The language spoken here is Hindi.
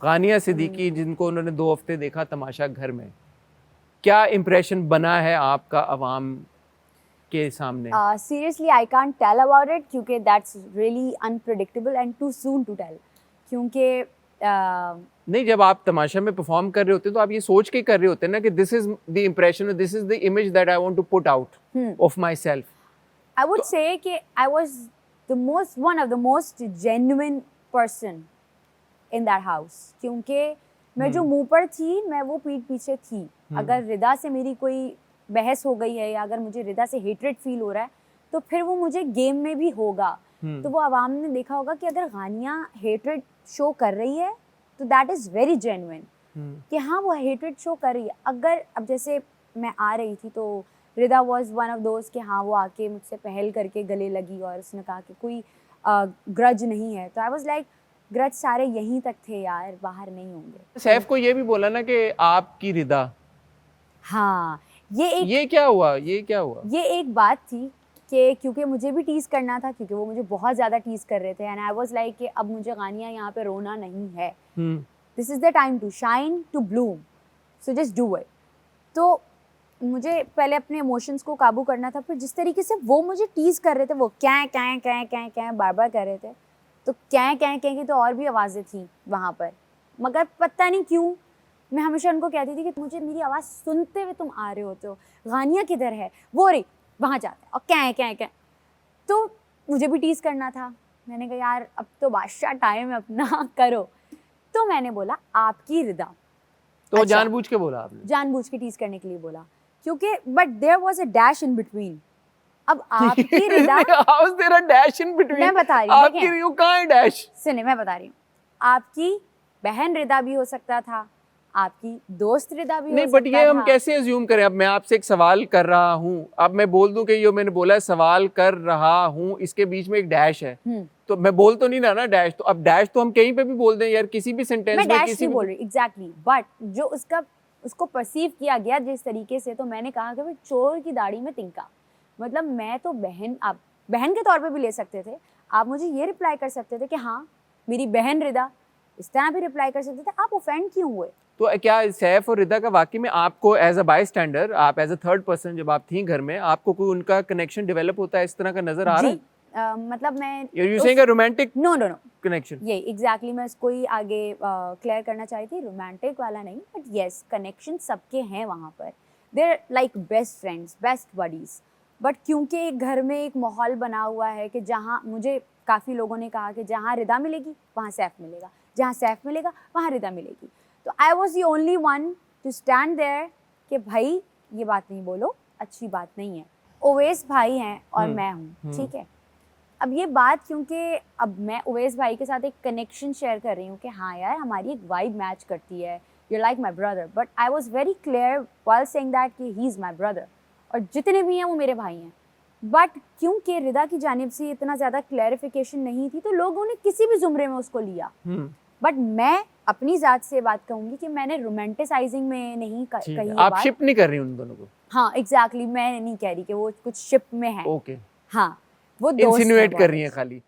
गानिया सिद्दीकी जिनको उन्होंने 2 हफ्ते देखा तमाशा घर में, क्या इम्प्रेशन बना है आपका अवाम के सामने? Seriously, I can't tell about it क्योंकि that's really unpredictable and too soon to tell. क्योंकि नहीं, जब आप तमाशा में परफॉर्म कर रहे होते हैं तो आप ये सोच के कर रहे होते हैं ना कि this is the impression, this is the image that I want to put out of myself. I would say कि I was one of the most genuine person in that house. क्योंकि मैं जो मुंह पर थी मैं वो पीठ पीछे थी. अगर रिदा से मेरी कोई बहस हो गई है या अगर मुझे रिदा से हेट्रेड फील हो रहा है तो फिर वो मुझे गेम में भी होगा. तो वो आवाम ने देखा होगा कि अगर गानिया हेट्रेड शो कर रही है तो दैट इज़ वेरी जेन्युइन कि हाँ वो हेट्रेड शो कर रही है. अगर अब जैसे मैं आ रही थी तो रिदा वॉज वन ऑफ दोस्त कि हाँ वो आके मुझसे पहल करके गले लगी और उसने कहा कि कोई ग्रज नहीं है. तो आई वॉज लाइक ग्रज सारे यहीं तक थे यार, बाहर नहीं होंगे. सैफ को ये भी बोला ना कि आपकी रिदा. हाँ ये क्या हुआ? ये एक बात थी कि क्योंकि मुझे भी टीज़ करना था क्योंकि वो मुझे बहुत ज़्यादा टीज़ कर रहे थे एंड आई वाज लाइक कि अब मुझे गानिया यहाँ पे रोना नहीं है. This is the time to shine, to bloom, so just do it. तो मुझे पहले अपने इमोशंस को काबू करना था. फिर जिस तरीके से वो मुझे टीज़ कर रहे थे, वो क्या बार बार कर रहे थे, तो क्या की तो और भी आवाज़ें थी वहाँ पर. मगर पता नहीं क्यों मैं हमेशा उनको कहती थी कि मुझे मेरी आवाज़ सुनते हुए तुम आ रहे होते हो, गानिया किधर है, वो रही वहाँ जाते हैं और क्या. तो मुझे भी टीज़ करना था. मैंने कहा यार अब तो बादशाह टाइम है अपना करो. तो मैंने बोला आपकी रिदा. तो अच्छा, जानबूझ के बोला आपने? जानबूझ के टीज़ करने के लिए बोला क्योंकि but there was a dash in between. अब आपकी Rida how is there a dash in between? मैं बता रही हूँ. आपकी यू कहां है डैश? सुनिए मैं बता रही हूँ. आपकी बहन रिदा भी हो सकता था, आपकी दोस्त रिदा भी हो सकता था. नहीं, बट ये हम कैसे अज्यूम करें? अब मैं आपसे एक सवाल कर रहा हूँ, अब मैं बोल दूं कि ये मैंने बोला सवाल कर रहा हूँ, इसके बीच में एक डैश है, तो मैं बोल तो नहीं रहा ना डैश. तो अब डैश तो हम कहीं पे भी बोल दें यार, किसी भी सेंटेंस में. मैं डैश नहीं बोल रही एग्जैक्टली, बट जो उसको परसीव किया गया जिस तरीके से, तो मैंने कहा कि भाई चोर की दाढ़ी में तिनका. मतलब मैं तो आप बहन के तौर पे भी ले सकते थे. आप मुझे ये रिप्लाई कर सकते थे कि हाँ मेरी बहन रिदा, इस तरह भी रिप्लाई कर सकते थे. आप ऑफेंड क्यों हुए? तो क्या सैफ और रिदा का वाकई में आपको एज अ बाय स्टैंडर, आप एज अ थर्ड पर्सन जब आप थी घर में, आपको कोई उनका कनेक्शन डेवलप होता है इस तरह का नजर आ रहा है? मतलब मैं you saying a romantic no connection? ये एग्जैक्टली मैं इसको ही आगे क्लियर करना चाहती थी. रोमांटिक वाला नहीं, बट येस कनेक्शन सबके हैं वहाँ पर. There like best friends, best buddies. But क्योंकि एक घर में एक माहौल बना हुआ है कि जहाँ मुझे काफ़ी लोगों ने कहा कि जहाँ रिदा मिलेगी वहाँ सैफ मिलेगा, जहाँ सैफ मिलेगा वहाँ रिदा मिलेगी. तो I was the only one to stand there कि भाई ये बात नहीं बोलो, अच्छी बात नहीं है. ओवैस भाई हैं और मैं हूँ, ठीक है. अब ये बात क्योंकि अब मैं ओवैस भाई के साथ एक कनेक्शन शेयर कर रही हूँ कि हाँ यार हमारी एक वाइब मैच करती है, you like my brother. But I was very clear while saying that कि ही इज़ माई ब्रदर और जितने भी हैं वो मेरे भाई हैं. बट क्योंकि रिदा की जानिब से इतना ज़्यादा क्लैरिफिकेशन नहीं थी तो लोगों ने किसी भी जुमरे में उसको लिया. बट मैं अपनी ज़ात से बात कहूँगी कि मैंने रोमांटिसाइजिंग में नहीं कही. आप शिप नहीं कर रही उन दोनों को? हाँ एग्जैक्टली, मैं नहीं कह रही कि वो कुछ शिप में है. ओके, हाँ वो दोस्त इंसिनुएट कर रही हैं खाली.